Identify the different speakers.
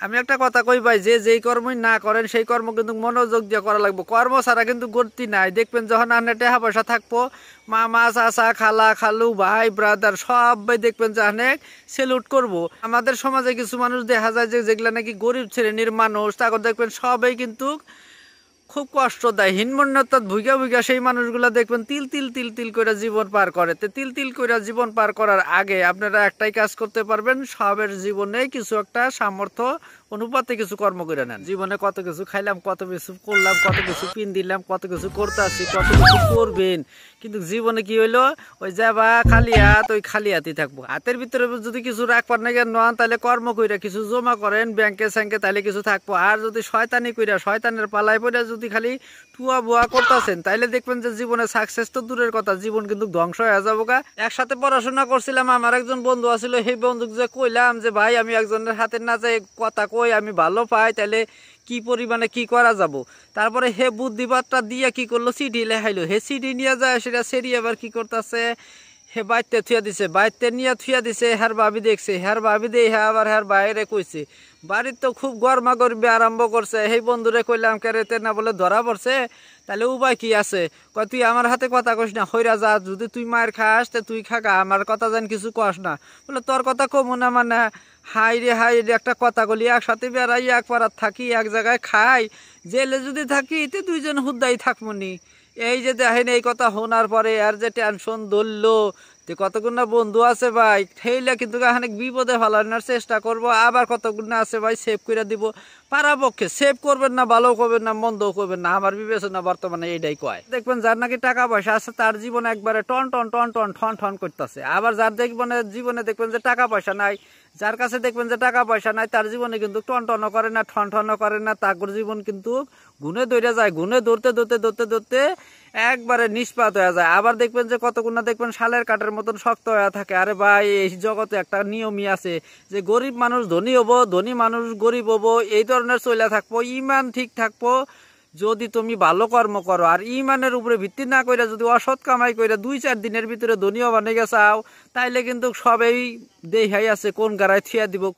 Speaker 1: আমি একটা কথা কই ভাই, যে যেই কর্মই না করেন সেই কর্ম কিন্তু মনোযোগ দিয়ে করা লাগবে। কর্ম ছাড়া কিন্তু গতি নাই। দেখবেন যখন আপনার টাকা পয়সা থাকবো, মামা চাচা খালা খালু ভাই ব্রাদার সবাই দেখবেন যে অনেক সেলুট করবো। আমাদের সমাজে কিছু মানুষ দেখা যায় যে যেগুলা নাকি গরিব শ্রেণীর মানুষ, তারপর দেখবেন সবাই কিন্তু খুব কষ্ট দেয়, হীনমন্যতা ভুগা ভুগা সেই মানুষগুলা দেখবেন তিল তিল তিল তিল করে জীবন পার করে। তো তিল তিল করে জীবন পার করার আগে আপনারা একটাই কাজ করতে পারবেন, সবের জীবনে কিছু একটা সামর্থ্য অনুপাতে কিছু কর্ম করে নেন। জীবনে কত কিছু খাইলাম, কত কিছু করলাম, কত কিছু পিন দিলাম, কত কিছু করতে আসছি, কত কিছু করবেন, কিন্তু জীবনে কি হইলো, ওই যাবা খালি হাত, ওই খালি হাতই থাকবো। হাতের ভিতরে যদি কিছু রাখবার না নন, তাহলে কর্ম কইরা কিছু জমা করেন ব্যাংকে স্যাংকে, তাহলে কিছু থাকবো। আর যদি শয়তানি কইরা শয়তানের পালায় পড়ে যদি খালি টুয়া বুয়া করতেছেন, তাইলে দেখবেন যে জীবনে সাকসেস তো দূরের কথা, জীবন কিন্তু ধ্বংস হয়ে যাবো গা। একসাথে পড়াশোনা করছিলাম, আমার একজন বন্ধু আছিল, সেই বন্ধুকে যে কইলাম যে ভাই আমি একজনের হাতের না যাই কথা কই আমি ভালো পাই, তাহলে কি পরিমাণে কি করা যাব। তারপরে হে বুদ্ধিবাদটা দিয়ে কি করলো, সিডি লেখাইলো। হে সিডি নিয়ে যায়, সেটা সেরি আবার কি করতেছে, হে বাইতে থুয়া দিছে, বাইতে নিয়ে থুয়া দিছে। হ্যার ভাবি দেখছে, হ্যার ভাবি দিয়ে হ্যাঁ আবার হ্যার বাইরে কইছে। বাড়ির তো খুব গরমা গরমি আরম্ভ করছে। সেই বন্ধুরে কইলাম কেরেতে না বলে ধরা পড়ছে, তাহলে উপায় কি আছে? কয় তুই আমার হাতে কথা কইস না, হইরা যা, যদি তুই মায়ের খাস তে তুই খাগা, আমার কথা যেন কিছু কস না। বলে তোর কথা কমু না মানে? হাই রে একটা কথা বলি, একসাথে বেড়াই, এক পাড়ার থাকি, এক জায়গায় খাই, জেলে যদি থাকি তে দুইজন হুদ্দাই থাকমনি। এই যে দেখেন, এই কথা শোনার পরে আর যে টেনশন ধরলো, যে কতগুলো বন্ধু আছে ভাই, ঠেইলে কিন্তু এখানে বিপদে ফেলানোর চেষ্টা করব। আবার কতগুলো আছে ভাই সেভ করে দিব। পারাপক্ষে সেভ করবেন না, ভালো করবেন না, মন্দও করবেন না, আমার বিবেচনা বর্তমানে এইটাই কয়। দেখবেন যার নাকি টাকা পয়সা আছে তার জীবন একবারে টন টন টন টন ঠন ঠন করতেছে। আবার যার দেখবেন জীবনে দেখবেন যে টাকা পয়সা নাই, যার কাছে দেখবেন যে টাকা পয়সা নাই, তার জীবনে কিন্তু টন টনও করে না, ঠন ঠনও করে না, তার জীবন কিন্তু গুনে দৌড়ে যায়, গুনে ধরতে ধরতে ধরতে ধরতে একবারে নিষ্পাত হয়ে যায়। আবার দেখবেন যে কতগুলো দেখবেন শালের কাঠের মতন শক্ত হয়ে থাকে। আরে ভাই, এই জগতে একটা নিয়মই আছে যে গরিব মানুষ ধনী হবো, ধনী মানুষ গরিব হবো, এই ধরনের চলে থাকবো, ইমান ঠিক থাকবো যদি তুমি ভালো কর্ম করো। আর ইমানের উপরে ভিত্তি না করে যদি অসৎ কামাই করে 2-4 দিনের ভিতরে ধনী হবা নিয়ে চাও, তাইলে কিন্তু সবাই দেখাই আছে কোন গাড়ায় থিয়া দিব।